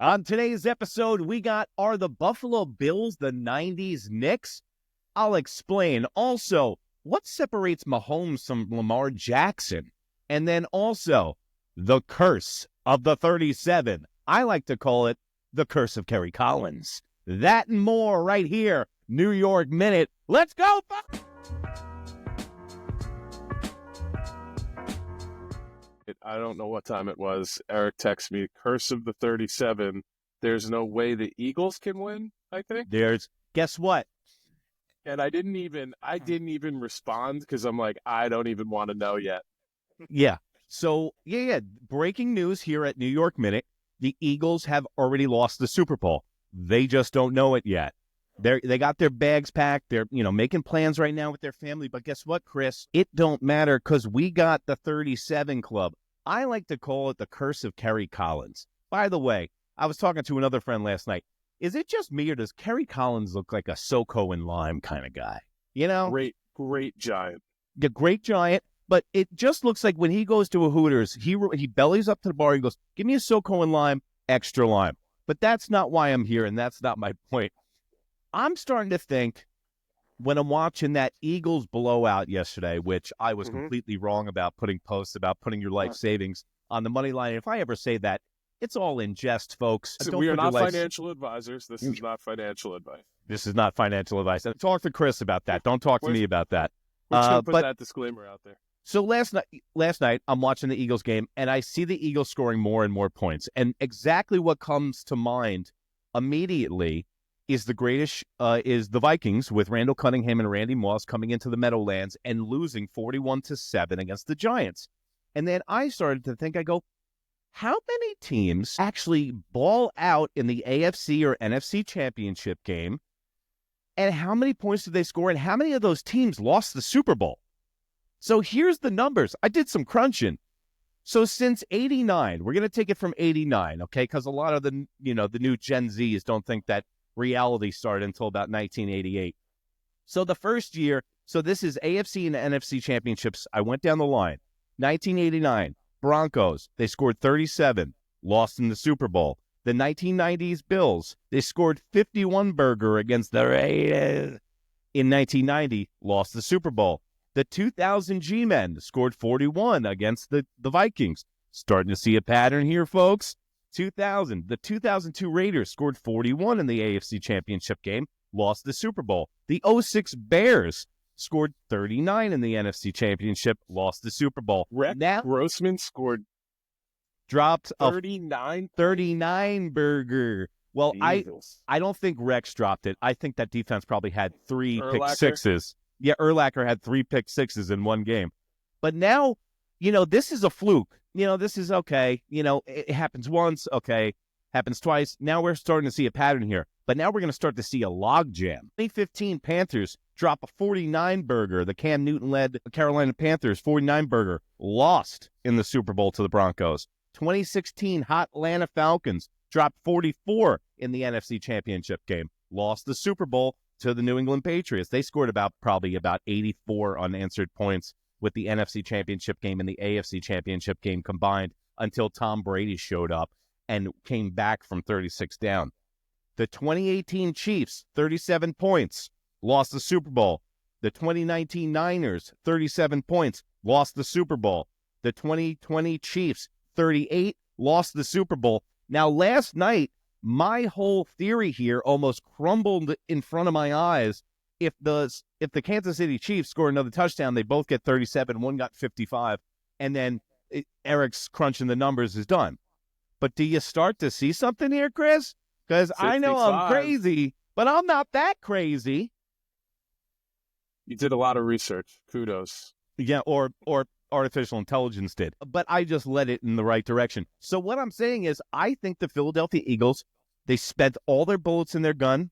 On today's episode, we got, are the Buffalo Bills the 90s Knicks? I'll explain. Also, what separates Mahomes from Lamar Jackson? And then also, the curse of the 37. I like to call it the curse of Kerry Collins. That and more right here, New York Minute. Let's go! I don't know what time it was. Eric texted me, curse of the 37. There's no way the Eagles can win, I think. Guess what? And I didn't even respond because I'm like, I don't even want to know yet. Yeah. So, breaking news here at New York Minute. The Eagles have already lost the Super Bowl. They just don't know it yet. They got their bags packed. They're, making plans right now with their family. But guess what, Chris? It don't matter because we got the 37 club. I like to call it the curse of Kerry Collins. By the way, I was talking to another friend last night. Is it just me or does Kerry Collins look like a SoCo and Lime kind of guy? Great giant. The great giant. But it just looks like when he goes to a Hooters, he bellies up to the bar. He goes, give me a SoCo and Lime, extra lime. But that's not why I'm here, and that's not my point. I'm starting to think when I'm watching that Eagles blowout yesterday, which I was completely wrong about putting posts about putting your life savings on the money line. If I ever say that, it's all in jest, folks. We are not financial advisors. This is not financial advice. This is not financial advice. Talk to Chris about that. Don't talk to me about that. We're just going to put that disclaimer out there. So last night, I'm watching the Eagles game, and I see the Eagles scoring more and more points. And exactly what comes to mind immediately is the Vikings with Randall Cunningham and Randy Moss coming into the Meadowlands and losing 41-7 against the Giants. And then I started to think, I go, how many teams actually ball out in the AFC or NFC championship game? And how many points did they score? And how many of those teams lost the Super Bowl? So here's the numbers. I did some crunching. So since 89, we're going to take it from 89, okay? Because a lot of the new Gen Zs don't think that reality started until about 1988. So the first year, so this is AFC and NFC championships. I went down the line. 1989, Broncos, they scored 37, lost in the Super Bowl. The 1990s Bills, they scored 51 burger against the Raiders. In 1990, lost the Super Bowl. The 2000 G-Men scored 41 against the Vikings. Starting to see a pattern here, folks. The 2002 Raiders scored 41 in the AFC Championship game, lost the Super Bowl. The 06 Bears scored 39 in the NFC Championship, lost the Super Bowl. Grossman dropped 39 burger. Well, Jesus. I don't think Rex dropped it. I think that defense probably had 3 pick Urlacher? sixes. Yeah, Urlacher had 3 pick sixes in one game. But now, this is a fluke. This is okay. It happens once. Okay. Happens twice. Now we're starting to see a pattern here. But now we're going to start to see a logjam. 2015 Panthers drop a 49 burger. The Cam Newton-led Carolina Panthers 49 burger lost in the Super Bowl to the Broncos. 2016 hot Atlanta Falcons dropped 44 in the NFC Championship game. Lost the Super Bowl to the New England Patriots. They scored probably about 84 unanswered points with the NFC Championship game and the AFC Championship game combined until Tom Brady showed up and came back from 36 down. The 2018 Chiefs, 37 points, lost the Super Bowl. The 2019 Niners, 37 points, lost the Super Bowl. The 2020 Chiefs, 38, lost the Super Bowl. Now, last night, my whole theory here almost crumbled in front of my eyes. If the Kansas City Chiefs score another touchdown, they both get 37, one got 55, and then Eric's crunching the numbers is done. But do you start to see something here, Chris? Because I know I'm crazy, but I'm not that crazy. You did a lot of research. Kudos. Yeah, or artificial intelligence did. But I just led it in the right direction. So what I'm saying is I think the Philadelphia Eagles, they spent all their bullets in their gun.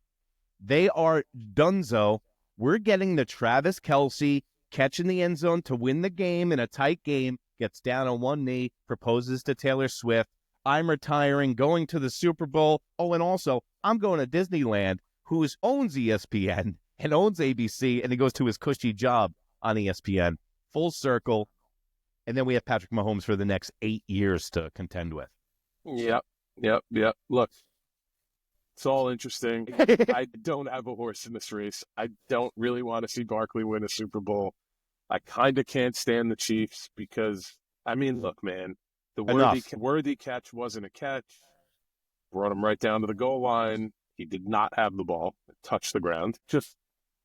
They are donezo. We're getting the Travis Kelce catching the end zone to win the game in a tight game, gets down on one knee, proposes to Taylor Swift. I'm retiring, going to the Super Bowl. Oh, and also, I'm going to Disneyland, who owns ESPN and owns ABC, and he goes to his cushy job on ESPN. Full circle. And then we have Patrick Mahomes for the next 8 years to contend with. Yep. Yep. Look, it's all interesting. I don't have a horse in this race. I don't really want to see Barkley win a Super Bowl. I kind of can't stand the Chiefs because, I mean, look, man, the Enough. worthy catch wasn't a catch. Brought him right down to the goal line. He did not have the ball. It touched the ground. Just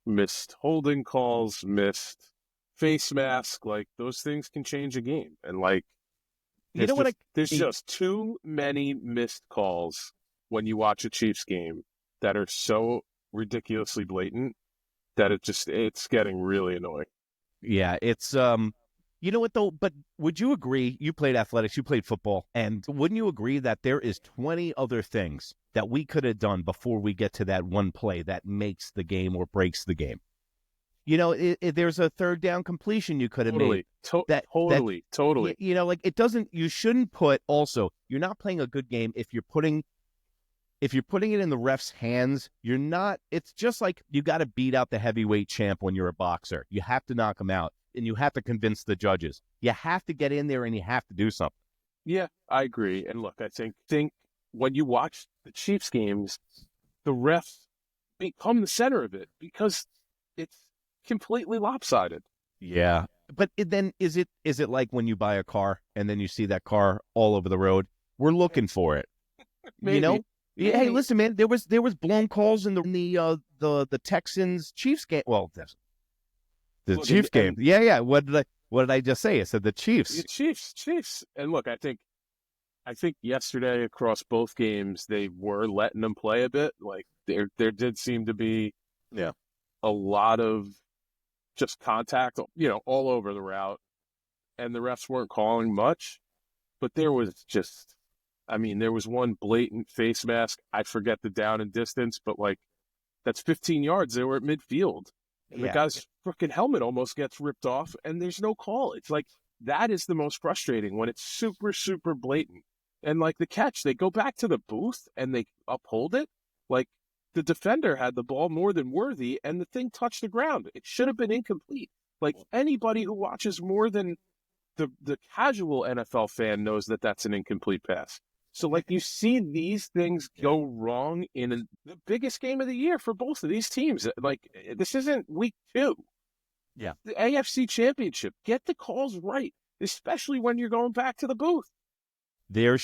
missed holding calls, missed face mask. Like, those things can change a game. And, like, You know what? there's just too many missed calls when you watch a Chiefs game that are so ridiculously blatant that it's getting really annoying. Yeah, it's you know what though, but would you agree, you played athletics, you played football, and wouldn't you agree that there is 20 other things that we could have done before we get to that one play that makes the game or breaks the game? You know, there's a third down completion you could have made. Totally. You know, like you shouldn't put also, you're not playing a good game if you're putting it in the ref's hands. It's just like you got to beat out the heavyweight champ when you're a boxer. You have to knock him out, and you have to convince the judges. You have to get in there, and you have to do something. Yeah, I agree. And look, I think when you watch the Chiefs games, the refs become the center of it because it's completely lopsided. Yeah. But then is it like when you buy a car and then you see that car all over the road? We're looking for it. Maybe. You know? Maybe. Hey, listen, man. There was blown calls in the Texans Chiefs game. Well, the Chiefs game. Yeah. What did I just say? I said the Chiefs. The Chiefs. And look, I think yesterday across both games they were letting them play a bit. Like there did seem to be a lot of just contact, all over the route, and the refs weren't calling much, but there was one blatant face mask. I forget the down and distance, but like that's 15 yards. They were at midfield. And the guy's freaking helmet almost gets ripped off, and there's no call. It's like that is the most frustrating when it's super, super blatant. And like the catch, they go back to the booth and they uphold it. Like the defender had the ball more than worthy, and the thing touched the ground. It should have been incomplete. Like anybody who watches more than the casual NFL fan knows that that's an incomplete pass. So, like, you see these things go wrong in the biggest game of the year for both of these teams. Like, this isn't week 2. Yeah. The AFC Championship. Get the calls right, especially when you're going back to the booth. I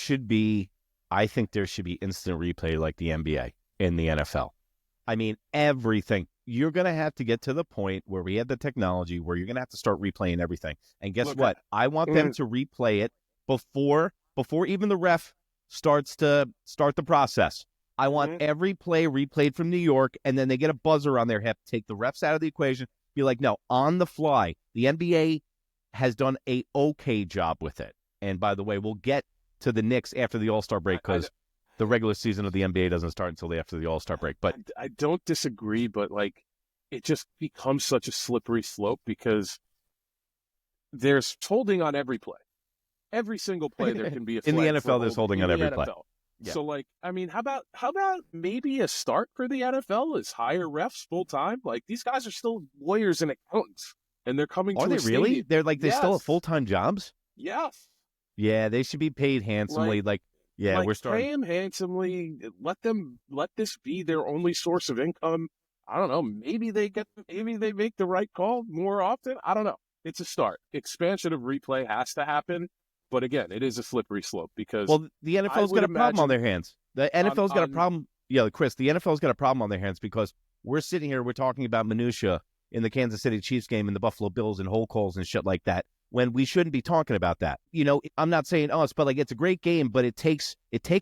think there should be instant replay like the NBA in the NFL. I mean, everything. You're going to have to get to the point where we have the technology where you're going to have to start replaying everything. And guess what? I want them to replay it before even the ref starts the process. I want every play replayed from New York, and then they get a buzzer on their hip, take the refs out of the equation, be like, no, on the fly. The NBA has done a okay job with it. And by the way, we'll get to the Knicks after the All-Star break because the regular season of the NBA doesn't start until after the All-Star break. But I don't disagree, but like it just becomes such a slippery slope because there's holding on every play. Every single play there can be a flag. In the NFL, there's holding on every play. Yeah. So like, I mean, how about maybe a start for the NFL is hire refs full time? Like these guys are still lawyers and accountants, and they're coming to Are they really? Stadium. They're like, they still have full-time jobs? Yes. Yeah, they should be paid handsomely. We're starting. Pay them handsomely. Let this be their only source of income. I don't know. Maybe they make the right call more often. I don't know. It's a start. Expansion of replay has to happen. But again, it is a slippery slope because the NFL's got a problem on their hands. The NFL's got a problem. Yeah, Chris, the NFL's got a problem on their hands because we're sitting here, we're talking about minutia in the Kansas City Chiefs game and the Buffalo Bills and hold calls and shit like that when we shouldn't be talking about that. You know, I'm not saying us, but like it's a great game, but it takes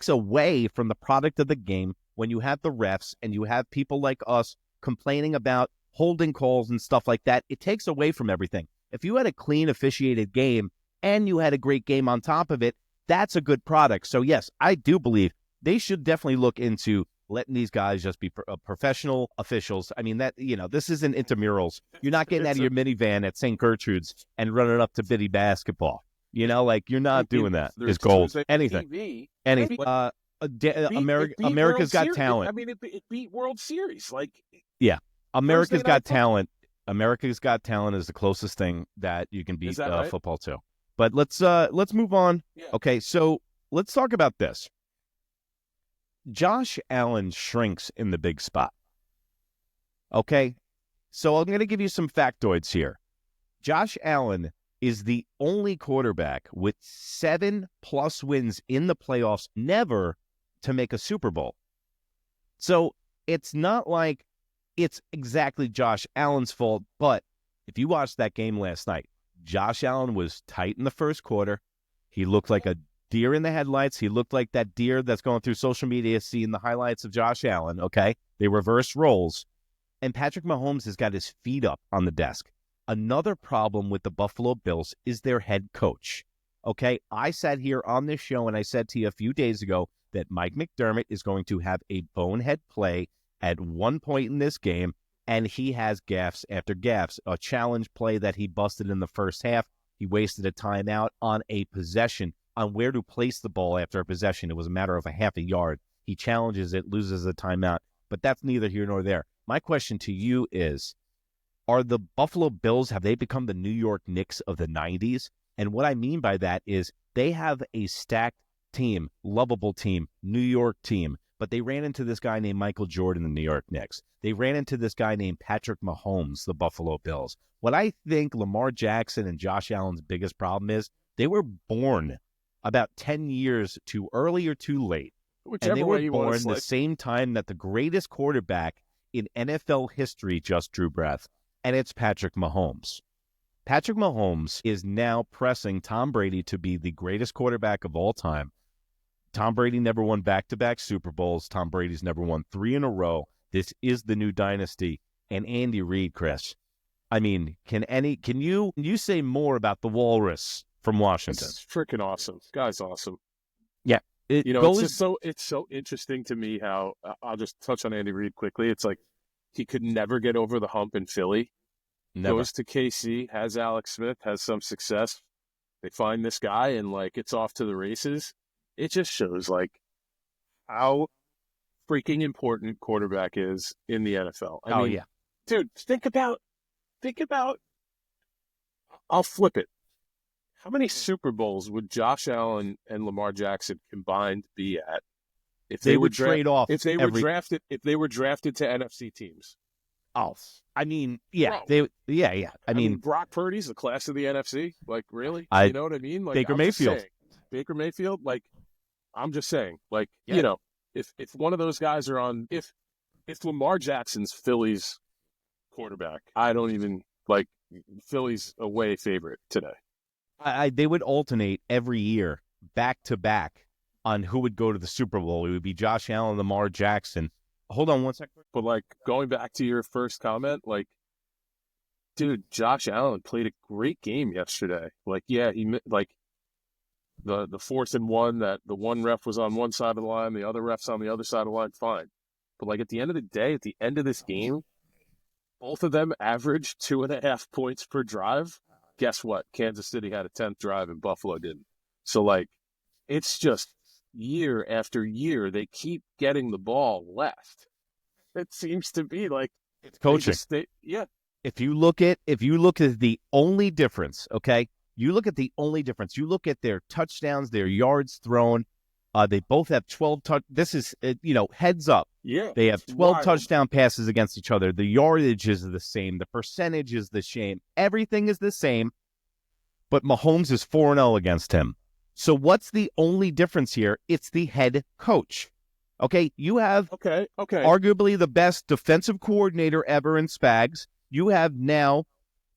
away from the product of the game when you have the refs and you have people like us complaining about holding calls and stuff like that. It takes away from everything. If you had a clean officiated game and you had a great game on top of it, that's a good product. So, yes, I do believe they should definitely look into letting these guys just be professional officials. I mean, this isn't intramurals. You're not getting out of your minivan at St. Gertrude's and running up to Biddy basketball. You know, like you're not doing that. It's gold. Anything. America's Got Talent. I mean, it beat World Series. Like, yeah, America's Got Talent. America's Got Talent is the closest thing that you can beat right? Football to. But let's move on. Yeah. Okay, so let's talk about this. Josh Allen shrinks in the big spot. Okay? So I'm going to give you some factoids here. Josh Allen is the only quarterback with 7+ wins in the playoffs never to make a Super Bowl. So it's not like it's exactly Josh Allen's fault, but if you watched that game last night, Josh Allen was tight in the first quarter. He looked like a deer in the headlights. He looked like that deer that's going through social media seeing the highlights of Josh Allen, okay? They reversed roles. And Patrick Mahomes has got his feet up on the desk. Another problem with the Buffalo Bills is their head coach, okay? I sat here on this show and I said to you a few days ago that Mike McDermott is going to have a bonehead play at one point in this game, and he has gaffes after gaffes. A challenge play that he busted in the first half. He wasted a timeout on a possession, on where to place the ball after a possession. It was a matter of a half a yard. He challenges it, loses a timeout, but that's neither here nor there. My question to you is, are the Buffalo Bills, have they become the New York Knicks of the 90s? And what I mean by that is they have a stacked team, lovable team, New York team, but they ran into this guy named Michael Jordan, the New York Knicks. They ran into this guy named Patrick Mahomes, the Buffalo Bills. What I think Lamar Jackson and Josh Allen's biggest problem is they were born about 10 years too early or too late. Whichever and they way were you want to born the same time that the greatest quarterback in NFL history just drew breath, and it's Patrick Mahomes. Patrick Mahomes is now pressing Tom Brady to be the greatest quarterback of all time. Tom Brady never won back-to-back Super Bowls. Tom Brady's never won 3 in a row. This is the new dynasty. And Andy Reid, Chris, I mean, can you say more about the Walrus from Washington? It's freaking awesome. Guy's awesome. Yeah. It's so interesting to me how I'll just touch on Andy Reid quickly. It's like he could never get over the hump in Philly. Never. Goes to KC, has Alex Smith, has some success. They find this guy and like it's off to the races. It just shows like how freaking important quarterback is in the NFL. I mean, yeah. Dude, think about I'll flip it. How many Super Bowls would Josh Allen and Lamar Jackson combined be at if they would trade off if they were drafted to NFC teams? Oh, I mean, yeah, Bro. I mean, Brock Purdy's the class of the NFC. Like, really? You know what I mean? Like Baker Mayfield. Baker Mayfield. Like, I'm just saying. Like, Yeah. if one of those guys are on, if Lamar Jackson's Philly's quarterback, I don't even like Philly's away favorite today. They would alternate every year, back to back, on who would go to the Super Bowl. It would be Josh Allen, Lamar Jackson. Hold on one second. But like going back to your first comment, like, dude, Josh Allen played a great game yesterday. Like, yeah, he like the 4th and 1 that the one ref was on one side of the line, the other ref's on the other side of the line. Fine, but like at the end of the day, at the end of this game, both of them averaged 2.5 points per drive. Guess what? Kansas City had a 10th drive and Buffalo didn't. So like, it's just year after year they keep getting the ball left. It seems to be like it's coaching. Yeah. If you look at the only difference, okay? You look at the only difference. You look at their touchdowns, their yards thrown. They both have 12 This is heads up. Yeah. They have 12 touchdown passes against each other. The yardage is the same. The percentage is the same. Everything is the same. But Mahomes is 4-0 against him. So what's the only difference here? It's the head coach. Okay, you have arguably the best defensive coordinator ever in Spags. You have now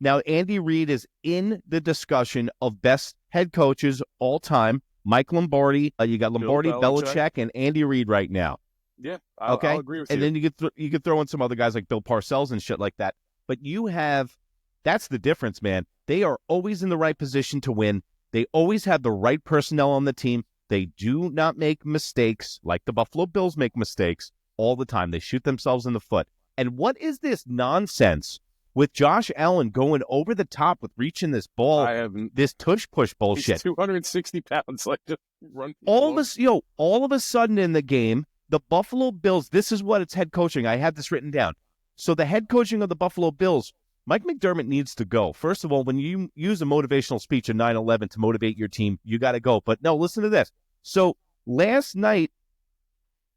Andy Reid is in the discussion of best head coaches all time. Mike Lombardi, you got Lombardi, Belichick, and Andy Reid right now. Yeah, I'll agree with you. And then you could throw in some other guys like Bill Parcells and shit like that. But that's the difference, man. They are always in the right position to win. They always have the right personnel on the team. They do not make mistakes like the Buffalo Bills make mistakes all the time. They shoot themselves in the foot. And what is this nonsense with Josh Allen going over the top with reaching this ball, this tush-push bullshit? He's 260 pounds. Like, just run. All of a sudden in the game, the Buffalo Bills, this is what it's head coaching. I had this written down. So the head coaching of the Buffalo Bills, Mike McDermott needs to go. First of all, when you use a motivational speech in 9/11 to motivate your team, you got to go. But no, listen to this. So last night,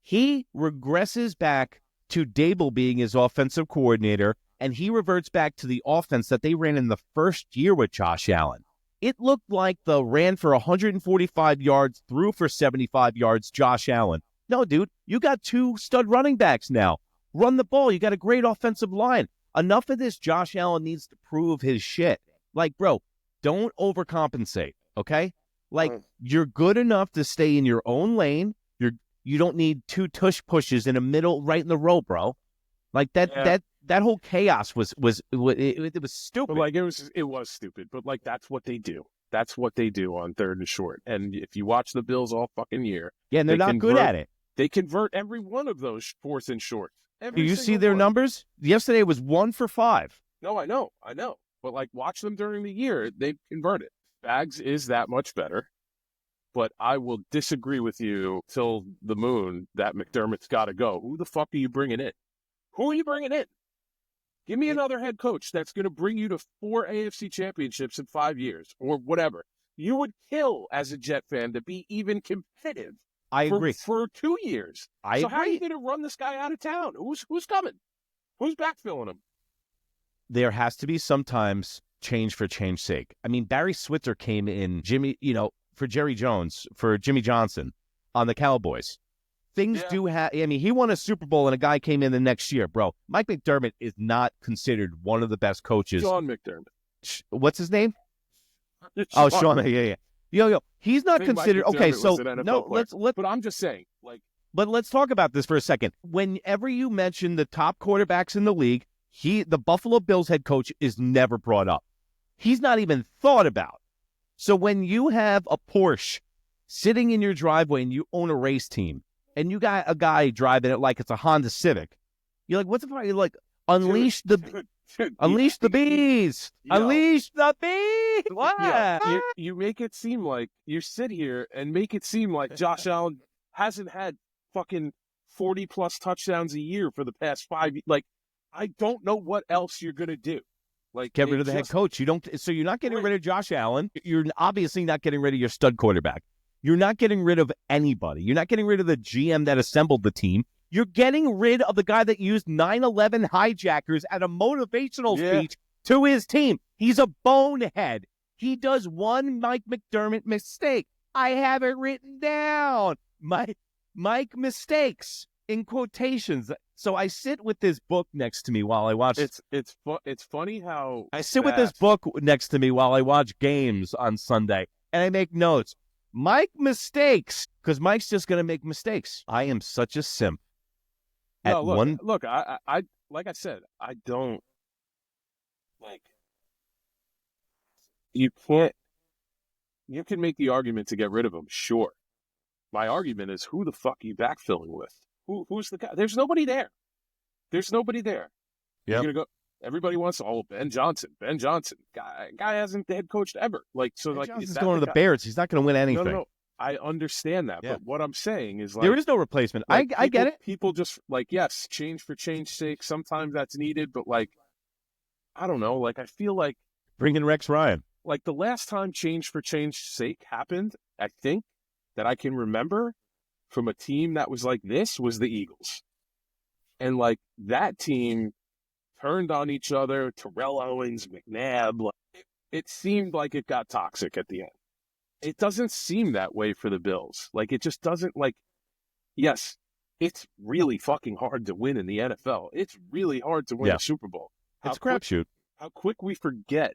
He regresses back to Dable being his offensive coordinator, and he reverts back to the offense that they ran in the first year with Josh Allen. It looked like the ran for 145 yards, threw for 75 yards Josh Allen. No, dude, you got 2 stud running backs now. Run the ball. You got a great offensive line. Enough of this. Josh Allen needs to prove his shit. Like, bro, don't overcompensate, okay? Like, you're good enough to stay in your own lane. You don't need 2 tush pushes in the middle, right in the row, bro. Like that whole chaos was stupid. But like it was stupid. But like that's what they do. That's what they do on 3rd and short. And if you watch the Bills all fucking year, yeah, and they're not good at it. They convert every one of those 4th and shorts. Do you see their numbers? Yesterday was 1 for 5. No, I know. But like watch them during the year, they convert it. Bags is that much better. But I will disagree with you till the moon that McDermott's got to go. Who the fuck are you bringing in? Who are you bringing in? Give me another head coach that's going to bring you to 4 AFC championships in 5 years or whatever. You would kill as a Jet fan to be even competitive. I agree. For 2 years. I agree. How are you going to run this guy out of town? Who's coming? Who's backfilling him? There has to be sometimes change for change's sake. I mean, Barry Switzer came in, for Jerry Jones, for Jimmy Johnson on the Cowboys. Things do have, I mean, he won a Super Bowl and a guy came in the next year, bro. Mike McDermott is not considered one of the best coaches. Sean McDermott. What's his name? Sean. Yeah. Yo, he's not considered. Okay, so no, let's. But I'm just saying, like. But let's talk about this for a second. Whenever you mention the top quarterbacks in the league, the Buffalo Bills head coach is never brought up. He's not even thought about. So when you have a Porsche sitting in your driveway and you own a race team and you got a guy driving it like it's a Honda Civic, you're like, what's the fuck? You're like, unleash the bees. Unleash the bees. What? Yeah, you make it seem like you sit here and make it seem like Josh Allen hasn't had fucking 40+ touchdowns a year for the past 5 years. Like, I don't know what else you're going to do. Like, get rid of the head coach. So you're not getting rid of Josh Allen. You're obviously not getting rid of your stud quarterback. You're not getting rid of anybody. You're not getting rid of the GM that assembled the team. You're getting rid of the guy that used 9/11 hijackers at a motivational speech to his team. He's a bonehead. He does one Mike McDermott mistake. I have it written down. Mike mistakes in quotations. So I sit with this book next to me while I watch. It's funny how I sit with this book next to me while I watch games on Sunday, and I make notes. Mike mistakes, because Mike's just going to make mistakes. I am such a simp. Look, I like I said, I don't like. You can make the argument to get rid of him, sure. My argument is, who the fuck are you backfilling with? Who's the guy? There's nobody there. Yeah. You're gonna go. Everybody wants Ben Johnson. Guy hasn't head coached ever. Like so. Ben Johnson's going to the Bears. He's not going to win anything. No. I understand that, but what I'm saying is, like, there is no replacement. I get it. People just yes, change for change's sake. Sometimes that's needed, but like, I don't know. Like, I feel like bring in Rex Ryan. Like the last time change for change's sake happened, I think that I can remember from a team that was like this was the Eagles, and like that team turned on each other. Terrell Owens, McNabb. Like, it seemed like it got toxic at the end. It doesn't seem that way for the Bills. Like, it just doesn't, like, yes, it's really fucking hard to win in the NFL. It's really hard to win a Super Bowl. It's a crapshoot. How quick we forget,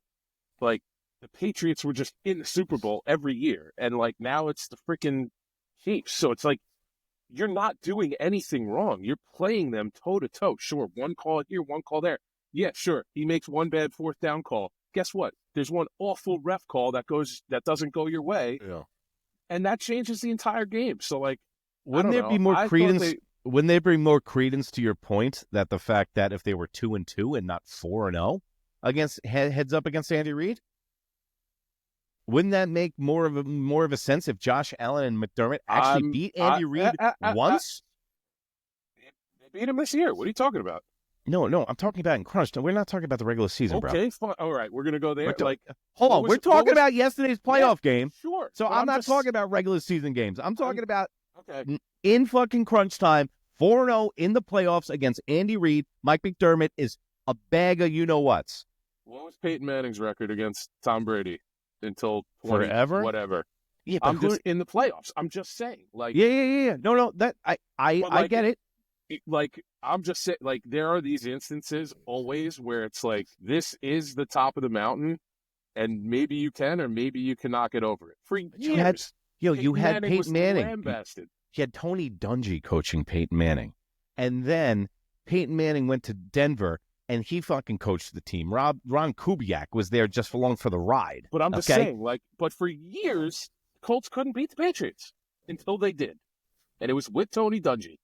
like, the Patriots were just in the Super Bowl every year. And, like, now it's the freaking Chiefs. So it's like, you're not doing anything wrong. You're playing them toe-to-toe. Sure, one call here, one call there. Yeah, sure, he makes one bad 4th down call. Guess what? There's one awful ref call that doesn't go your way, and that changes the entire game. So, like, wouldn't there be more credence? Wouldn't there be more credence to your point that the fact that if they were 2-2 and not 4-0 against heads up against Andy Reid, wouldn't that make more of a sense if Josh Allen and McDermott actually beat Andy Reid once? They beat him this year. What are you talking about? No, I'm talking about in crunch. No, we're not talking about the regular season, bro. Okay, fine. All right, we're going to go there. Hold on. We're talking about yesterday's playoff game. Sure. So I'm not talking about regular season games. I'm talking about in fucking crunch time, 4-0 in the playoffs against Andy Reid. Mike McDermott is a bag of you-know-whats. What was Peyton Manning's record against Tom Brady until 20 Forever? whatever? Yeah, but I'm just in the playoffs. I'm just saying, like, yeah. No, that I like, get it. Like, I'm just saying, like, there are these instances always where it's like, this is the top of the mountain, and maybe you can or maybe you can knock it over it. For years, You had Manning was Peyton Manning. lambasted. You had Tony Dungy coaching Peyton Manning, and then Peyton Manning went to Denver, and he fucking coached the team. Ron Kubiak was there just along for the ride. But I'm just saying, like, but for years, Colts couldn't beat the Patriots until they did, and it was with Tony Dungy.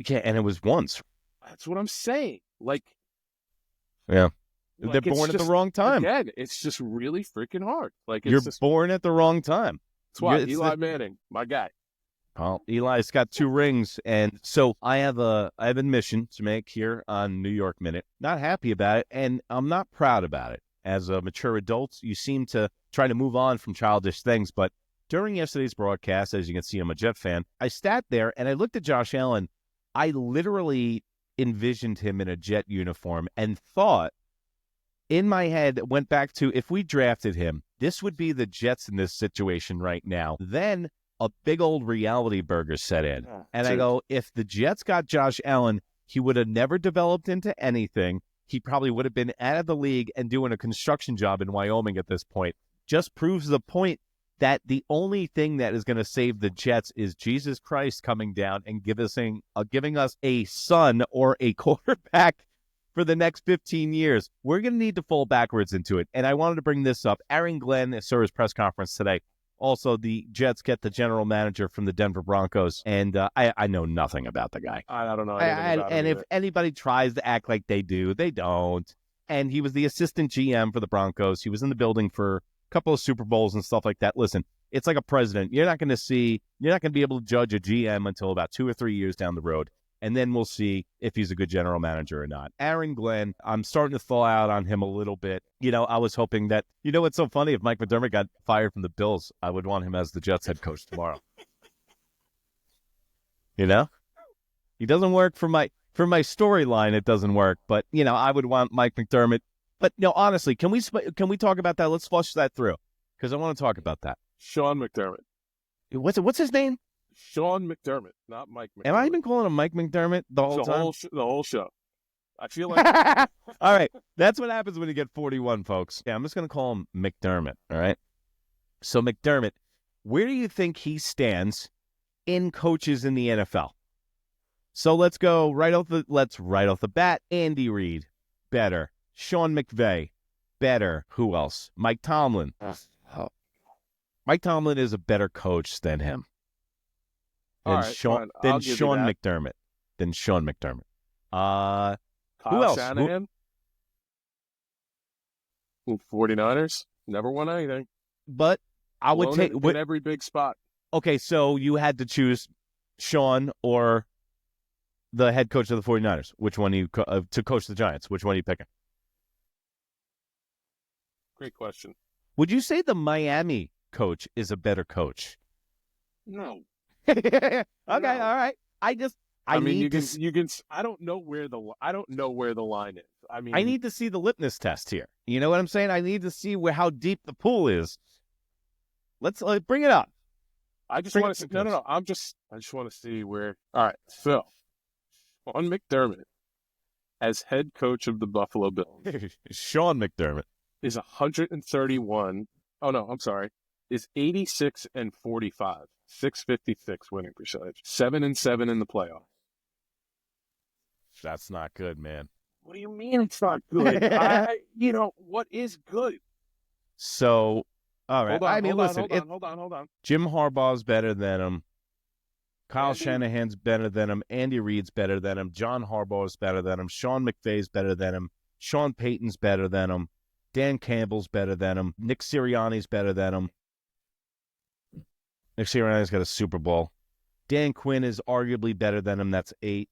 Yeah, and it was once. That's what I'm saying. Like, yeah. Like, they're born at the wrong time. Again, it's just really freaking hard. Like, you're born at the wrong time. That's why Eli Manning, my guy. Well, Eli's got 2 rings, and so I have an admission to make here on New York Minute. Not happy about it, and I'm not proud about it. As a mature adult, you seem to try to move on from childish things, but during yesterday's broadcast, as you can see, I'm a Jet fan, I sat there and I looked at Josh Allen. I literally envisioned him in a Jet uniform and thought, in my head, went back to, if we drafted him, this would be the Jets in this situation right now. Then a big old reality burger set in. And I go, if the Jets got Josh Allen, he would have never developed into anything. He probably would have been out of the league and doing a construction job in Wyoming at this point. Just proves the point that the only thing that is going to save the Jets is Jesus Christ coming down and giving us a son or a quarterback for the next 15 years. We're going to need to fall backwards into it. And I wanted to bring this up. Aaron Glenn saw his press conference today. Also, the Jets get the general manager from the Denver Broncos, and I know nothing about the guy. I don't know anything about him and if either. anybody tries to act like they do, they don't. And he was the assistant GM for the Broncos. He was in the building for a couple of Super Bowls and stuff like that. Listen, it's like a president. You're not going to be able to judge a GM until about 2 or 3 years down the road. And then we'll see if he's a good general manager or not. Aaron Glenn, I'm starting to thaw out on him a little bit. I was hoping that, what's so funny? If Mike McDermott got fired from the Bills, I would want him as the Jets head coach tomorrow. He doesn't work for my storyline. It doesn't work, but I would want Mike McDermott. But no, honestly, can we talk about that? Let's flush that through, because I want to talk about that. Sean McDermott. What's his name? Sean McDermott, not Mike McDermott. Am I even calling him Mike McDermott the whole time? The whole show. I feel like... All right. That's what happens when you get 41, folks. Yeah, I'm just going to call him McDermott, all right? So, McDermott, where do you think he stands in coaches in the NFL? So, let's right off the bat. Andy Reid, better. Sean McVay, better. Who else? Mike Tomlin. Mike Tomlin is a better coach than him. Than Sean McDermott. Kyle who else? Shanahan? 49ers? Never won anything. But I would take in every big spot. Okay, so you had to choose Sean or the head coach of the 49ers. Which one to coach the Giants? Which one are you picking? Great question. Would you say the Miami coach is a better coach? No. Okay, all right. I don't know where the line is. I need to see the litmus test here. You know what I'm saying? I need to see how deep the pool is. Let's bring it up. I just want to see. No. I just want to see where. All right. So, Sean McDermott as head coach of the Buffalo Bills. Sean McDermott is 131. Oh no, I'm sorry. Is 86-45. 656 winning percentage. 7-7 in the playoffs. That's not good, man. What do you mean it's not good? What is good? So, all right. Hold on. Jim Harbaugh's better than him. Kyle Shanahan's better than him. Andy Reid's better than him. John Harbaugh's better than him. Sean McVay's better than him. Sean Payton's better than him. Dan Campbell's better than him. Nick Sirianni's better than him. Nick Sirianni's got a Super Bowl. Dan Quinn is arguably better than him. That's 8.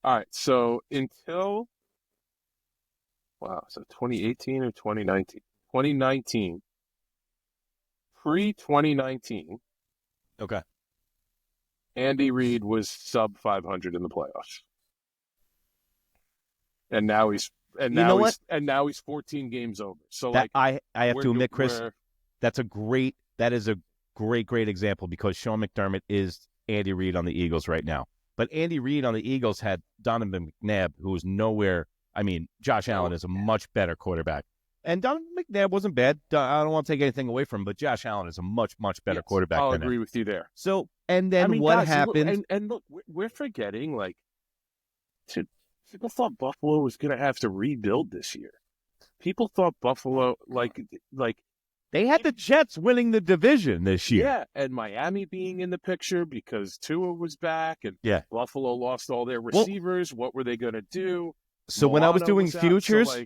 All right, so until 2018 or 2019? 2019. Pre-2019. Okay. Andy Reid was sub 500 in the playoffs, and now he's You know what? 14 games over. So That like I have we're to admit, Chris, we're that is a great example because Sean McDermott is Andy Reid on the Eagles right now. But Andy Reid on the Eagles had Donovan McNabb, who was nowhere. I mean, Josh Allen is a much better quarterback. And Donovan McNabb wasn't bad. I don't want to take anything away from him, but Josh Allen is a much better quarterback I'll than him. agree with you there. So, and then I mean, what guys, happened? and look, we're forgetting like people thought Buffalo was going to have to rebuild this year. People thought Buffalo like They had the Jets winning the division this year. Yeah, and Miami being in the picture because Tua was back, and Buffalo lost all their receivers. What were they going to do? So when I was doing futures,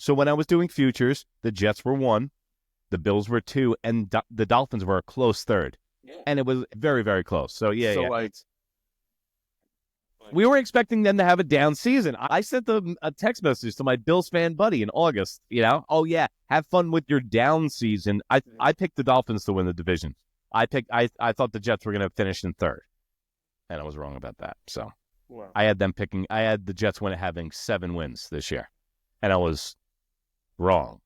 when I was doing futures, the Jets were 1, the Bills were 2, and the Dolphins were a close 3rd. Yeah. And it was very, very close. So we were expecting them to have a down season. I sent them a text message to my Bills fan buddy in August. Oh yeah, have fun with your down season. I picked the Dolphins to win the division. I thought the Jets were going to finish in 3rd, and I was wrong about that. So I had the Jets having 7 wins this year, and I was wrong,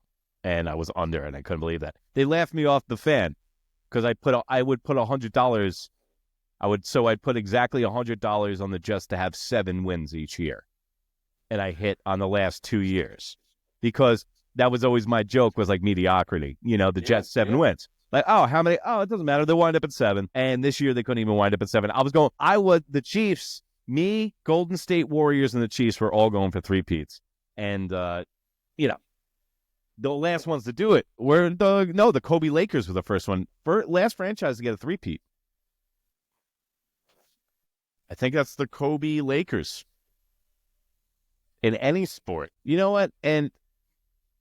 and I was under, and I couldn't believe that. They laughed me off the fan because I would put $100. I'd put exactly $100 on the Jets to have 7 wins each year. And I hit on the last 2 years because that was always my joke was like mediocrity. The Jets 7 wins. Like, how many? Oh, it doesn't matter. They'll wind up at 7. And this year they couldn't even wind up at 7. The Chiefs, me, Golden State Warriors, and the Chiefs were all going for 3-peats. And, the last ones to do it were the Kobe Lakers were the first one. Last franchise to get a 3-peat. I think that's the Kobe Lakers in any sport. You know what? And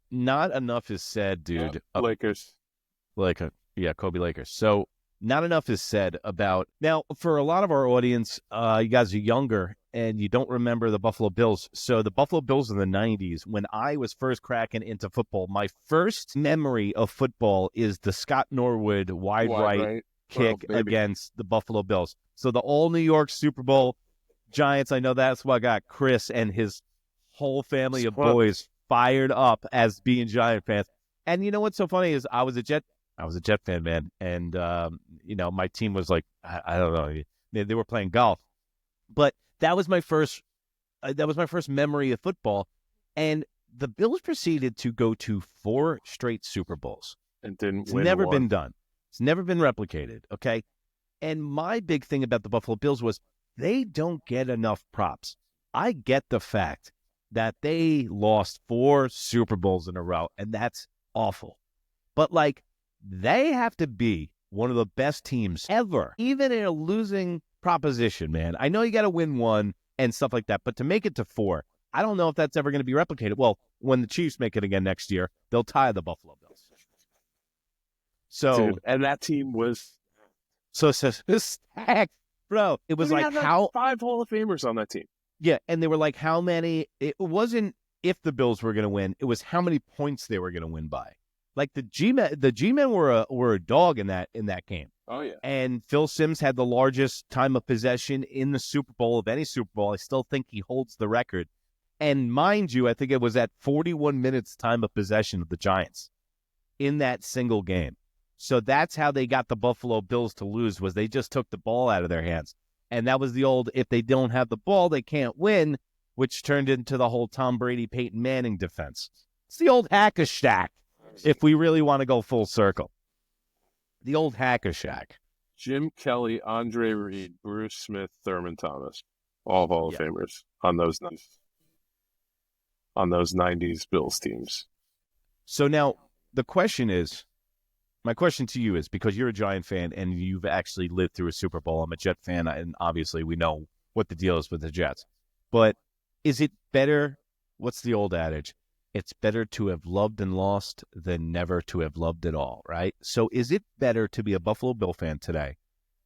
not enough is said, dude. Lakers. Kobe Lakers. So not enough is said about... Now, for a lot of our audience, you guys are younger and you don't remember the Buffalo Bills. So the Buffalo Bills in the 90s, when I was first cracking into football, my first memory of football is the Scott Norwood wide right kick against the Buffalo Bills. So the all New York Super Bowl Giants, I know that's what got Chris and his whole family of boys fired up as being Giant fans. And you know what's so funny is I was a Jet fan, man. And, my team was like, I don't know, they were playing golf. But that was my first memory of football. And the Bills proceeded to go to 4 straight Super Bowls. And didn't It's win never one. been done. It's never been replicated, okay? And my big thing about the Buffalo Bills was they don't get enough props. I get the fact that they lost 4 Super Bowls in a row, and that's awful. But, they have to be one of the best teams ever, even in a losing proposition, man. I know you got to win 1 and stuff like that, but to make it to 4, I don't know if that's ever going to be replicated. Well, when the Chiefs make it again next year, they'll tie the Buffalo Bills. So, dude, and that team was stacked, bro. It was like 5 Hall of Famers on that team. Yeah, and they were like how many. It wasn't if the Bills were going to win; it was how many points they were going to win by. Like the G-men were a dog in that game. Oh yeah. And Phil Simms had the largest time of possession in the Super Bowl of any Super Bowl. I still think he holds the record. And mind you, I think it was at 41 minutes time of possession of the Giants in that single game. So that's how they got the Buffalo Bills to lose, was they just took the ball out of their hands. And that was the old, if they don't have the ball, they can't win, which turned into the whole Tom Brady, Peyton Manning defense. It's the old hack-a-shack, if we really want to go full circle. The old hack-a-shack. Jim Kelly, Andre Reed, Bruce Smith, Thurman Thomas, all Hall of Famers on those 90s Bills teams. So now the question is, my question to you is, because you're a Giant fan and you've actually lived through a Super Bowl, I'm a Jet fan, and obviously we know what the deal is with the Jets. But is it better, what's the old adage? It's better to have loved and lost than never to have loved at all, right? So is it better to be a Buffalo Bill fan today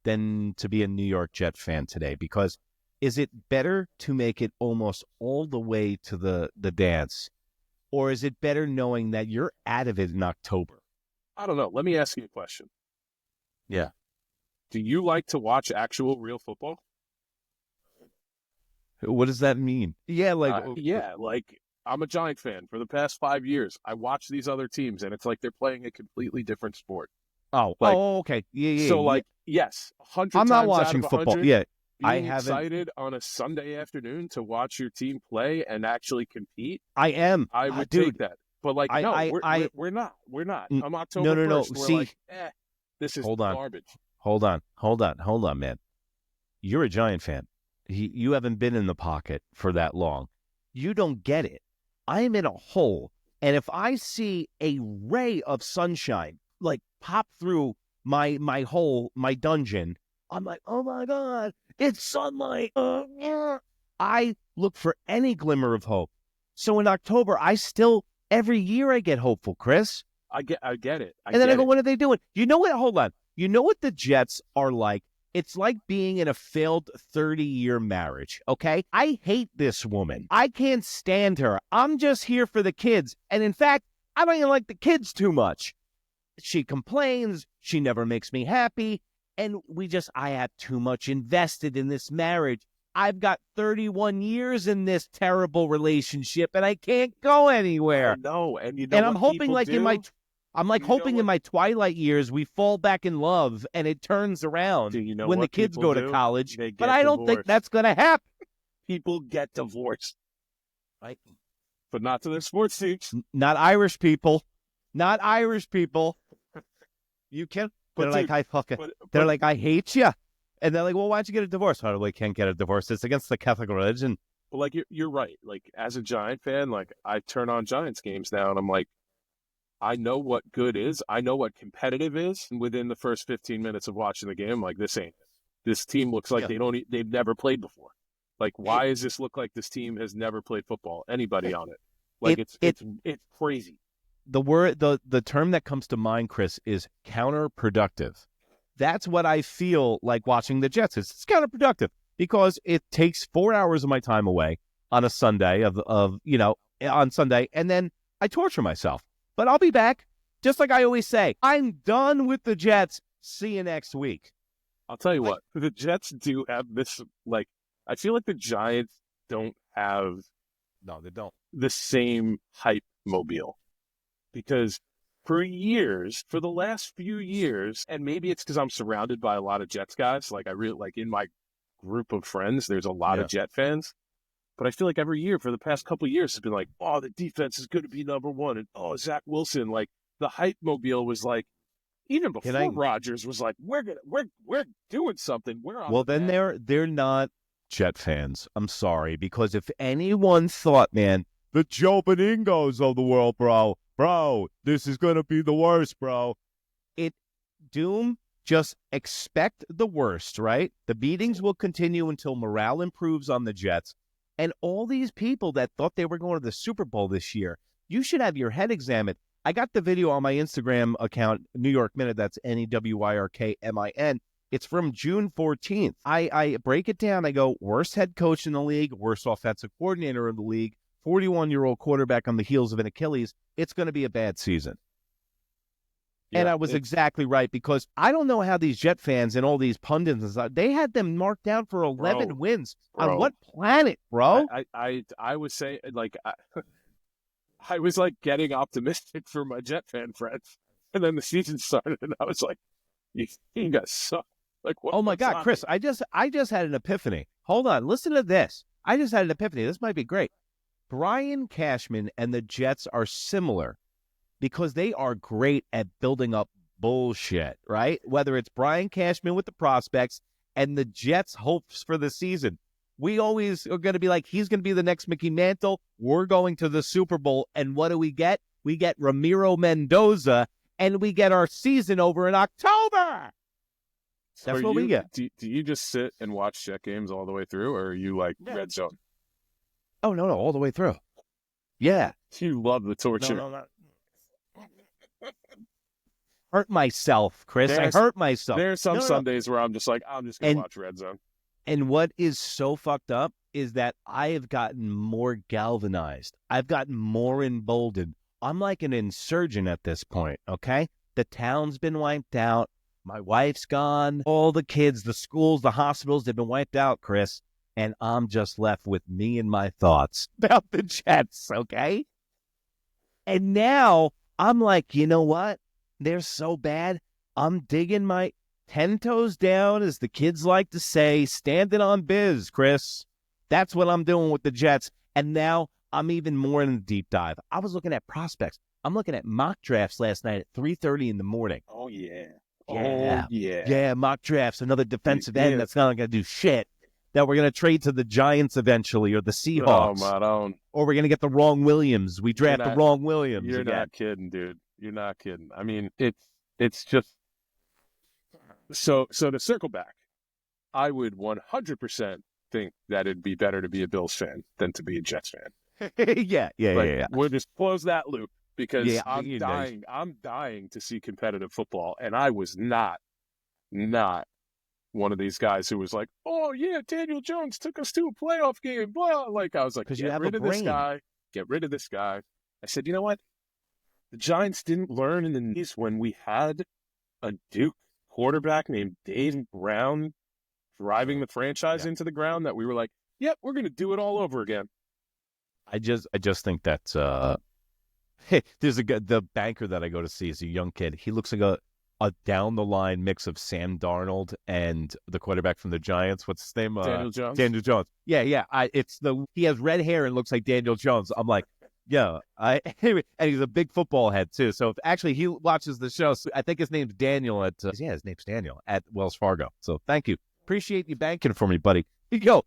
than to be a New York Jet fan today? Because is it better to make it almost all the way to the dance, or is it better knowing that you're out of it in October? I don't know. Let me ask you a question. Yeah. Do you like to watch actual real football? What does that mean? Yeah, Like I'm a Giant fan. For the past 5 years, I watch these other teams, and it's like they're playing a completely different sport. Like, okay. so, like, yes, 100 I'm not times out watching of football. 100, Yeah, I being haven't. excited on a Sunday afternoon to watch your team play and actually compete, I am. I would take Dude, that. But like, no, we're not. We're not. Come October no. 1st, we're See, like, this is garbage. Hold on, man. You're a Giant fan. You haven't been in the pocket for that long. You don't get it. I am in a hole, and if I see a ray of sunshine like pop through my hole, my dungeon, I'm like, oh my God, it's sunlight. I look for any glimmer of hope. So in October, every year I get hopeful, Chris. I get it. And then I go, what are they doing? You know what? Hold on. You know what the Jets are like? It's like being in a failed 30-year marriage, okay? I hate this woman. I can't stand her. I'm just here for the kids. And in fact, I don't even like the kids too much. She complains. She never makes me happy. And I have too much invested in this marriage. I've got 31 years in this terrible relationship, and I can't go anywhere. No, and you know and what I'm hoping like do? I'm like hoping in my twilight years we fall back in love and it turns around when the kids go to college. But I don't think that's going to happen. People get divorced. Right? But not to their sports teams. Not Irish people. Not Irish people. You can't. They're like, I hate you. And they're like, well, why'd you get a divorce? Oh, we can't get a divorce. It's against the Catholic religion. Well, like, you're right. Like, as a Giant fan, like, I turn on Giants games now, and I'm like, I know what good is. I know what competitive is. And within the first 15 minutes of watching the game, I'm like, this ain't it. This team looks like they've never played before. Like, why does this look like this team has never played football? Anybody on it? Like, it's crazy. The term that comes to mind, Chris, is counterproductive. That's what I feel like watching the Jets. It's counterproductive because it takes 4 hours of my time away on a Sunday on Sunday, and then I torture myself. But I'll be back. Just like I always say, I'm done with the Jets. See you next week. I'll tell you what, the Jets do have this, like, I feel like the Giants don't have the same hype mobile. Because for the last few years, and maybe it's because I'm surrounded by a lot of Jets guys, like I really, like in my group of friends, there's a lot of Jet fans. But I feel like every year for the past couple of years, it's been like, oh, the defense is going to be number one. And, oh, Zach Wilson, like the hype mobile was like, even before Rodgers was like, we're doing something. They're not Jet fans. I'm sorry. Because if anyone thought, man, the Joe Beningos of the world, bro, this is going to be the worst, bro. Just expect the worst, right? The beatings will continue until morale improves on the Jets. And all these people that thought they were going to the Super Bowl this year, you should have your head examined. I got the video on my Instagram account, New York Minute. That's NEWYRKMIN. It's from June 14th. I break it down. I go, worst head coach in the league, worst offensive coordinator in the league, 41-year-old quarterback on the heels of an Achilles. It's going to be a bad season. And I was exactly right, because I don't know how these Jet fans and all these pundits and stuff, they had them marked down for 11 wins. On what planet, bro? I was saying, like, I was like getting optimistic for my Jet fan friends, and then the season started, and I was like, you guys suck. Like, what? Oh my God, Chris! I just had an epiphany. Hold on, listen to this. I just had an epiphany. This might be great. Brian Cashman and the Jets are similar because they are great at building up bullshit, right? Whether it's Brian Cashman with the prospects and the Jets' hopes for the season. We always are going to be like, he's going to be the next Mickey Mantle. We're going to the Super Bowl. And what do we get? We get Ramiro Mendoza, and we get our season over in October. That's what we get. Do you just sit and watch Jet games all the way through, or are you like Red Zone? Oh, no, all the way through. Yeah. You love the torture. No. Hurt myself, Chris. I hurt myself. There are some Sundays where I'm just like, I'm just going to watch Red Zone. And what is so fucked up is that I have gotten more galvanized. I've gotten more emboldened. I'm like an insurgent at this point, okay? The town's been wiped out. My wife's gone. All the kids, the schools, the hospitals, they've been wiped out, Chris. And I'm just left with me and my thoughts about the Jets, okay? And now I'm like, you know what? They're so bad. I'm digging my 10 toes down, as the kids like to say, standing on biz, Chris. That's what I'm doing with the Jets. And now I'm even more in the deep dive. I was looking at prospects. I'm looking at mock drafts last night at 3:30 in the morning. Oh, yeah. Yeah. Oh, yeah. Yeah, mock drafts, another defensive end Yeah. that's not going to do shit, that we're going to trade to the Giants eventually, or the Seahawks. Oh, man, or we're going to get the wrong Williams. We draft the wrong Williams. You're again. not kidding, dude. You're not kidding. I mean, it's just so to circle back, I would 100% think that it'd be better to be a Bills fan than to be a Jets fan. yeah. We'll just close that loop, because Yeah, I'm dying to see competitive football, and I was not one of these guys who was like, oh yeah, Daniel Jones took us to a playoff game, blah. Like, I was like, get rid of this guy. Get rid of this guy. I said, you know what? The Giants didn't learn in the knees when we had a Duke quarterback named Dave Brown driving the franchise into the ground, that we were like, yep, we're going to do it all over again. I just think that's there's the banker that I go to see is a young kid. He looks like a down the line mix of Sam Darnold and the quarterback from the Giants. What's his name? Daniel Jones. Daniel Jones. Yeah. He has red hair and looks like Daniel Jones. I'm like, yeah. And he's a big football head too. So if actually he watches the show, so I think his name's Daniel his name's Daniel at Wells Fargo. So thank you. Appreciate you banking for me, buddy. You go.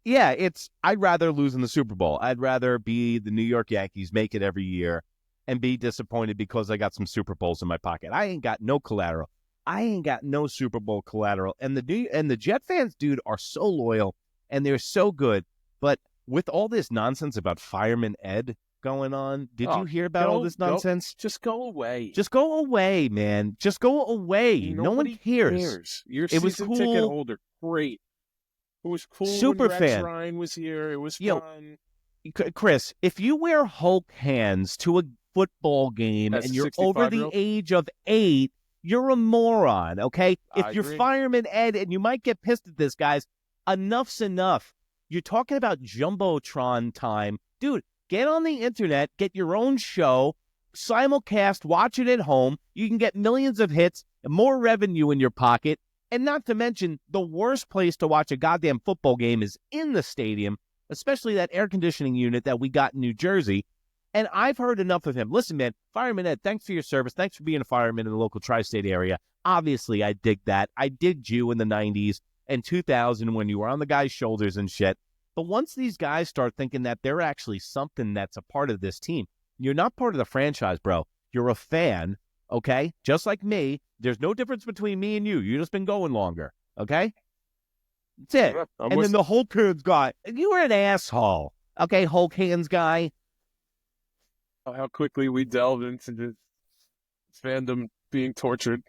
Yeah, I'd rather lose in the Super Bowl. I'd rather be the New York Yankees, make it every year, and be disappointed because I got some Super Bowls in my pocket. I ain't got no collateral. I ain't got no Super Bowl collateral. And the Jet fans, dude, are so loyal, and they're so good. But with all this nonsense about Fireman Ed going on, did you hear about all this nonsense? Just go away. Just go away, man. Just go away. No one cares. Your season cool. ticket holder, great. It was cool Super when fan. Rex Ryan was here. It was fun. Chris, if you wear Hulk hands to a football game and you're over the age of 8, you're a moron, okay? If you're Fireman Ed, and you might get pissed at this, guys, enough's enough. You're talking about Jumbotron time. Dude, get on the internet, get your own show, simulcast, watch it at home. You can get millions of hits and more revenue in your pocket. And not to mention, the worst place to watch a goddamn football game is in the stadium, especially that air conditioning unit that we got in New Jersey. And I've heard enough of him. Listen, man, Fireman Ed, thanks for your service. Thanks for being a fireman in the local tri-state area. Obviously, I dig that. I digged you in the 90s and 2000 when you were on the guy's shoulders and shit. But once these guys start thinking that they're actually something that's a part of this team, you're not part of the franchise, bro. You're a fan, okay? Just like me. There's no difference between me and you. You've just been going longer, okay? That's it. Yeah, and then the Hulk hands guy. You were an asshole, okay, Hulk hands guy. How quickly we delved into this fandom being tortured.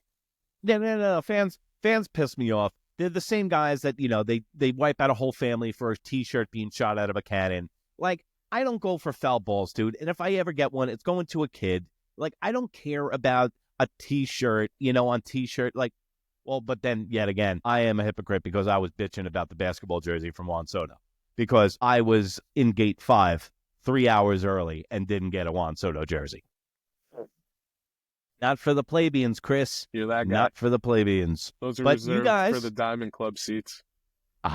No. Fans piss me off. They're the same guys that, they wipe out a whole family for a T-shirt being shot out of a cannon. Like, I don't go for foul balls, dude. And if I ever get one, it's going to a kid. Like, I don't care about a T-shirt, on T-shirt. Like, well, but then, yet again, I am a hypocrite because I was bitching about the basketball jersey from Juan Soto. Because I was in gate 5 3 hours early and didn't get a Juan Soto jersey. Not for the plebeians, Chris. You're that guy. Not for the plebeians. Those are reserved for the Diamond Club seats.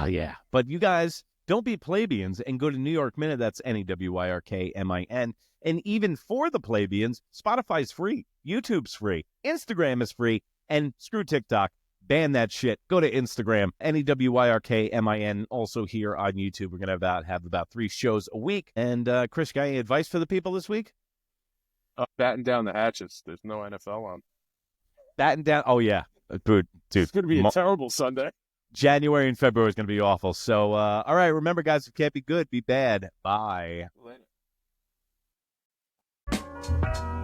Yeah. But you guys, don't be plebeians and go to New York Minute. That's NEWYRKMIN. And even for the plebeians, Spotify's free. YouTube's free. Instagram is free. And screw TikTok. Ban that shit. Go to Instagram. NEWYRKMIN. Also here on YouTube. We're going to have about 3 shows a week. And Chris, got any advice for the people this week? Batten down the hatches. There's no NFL on. Batten down. Oh, yeah. Dude. It's going to be a terrible Sunday. January and February is going to be awful. So, all right. Remember, guys, if you can't be good, be bad. Bye. Later.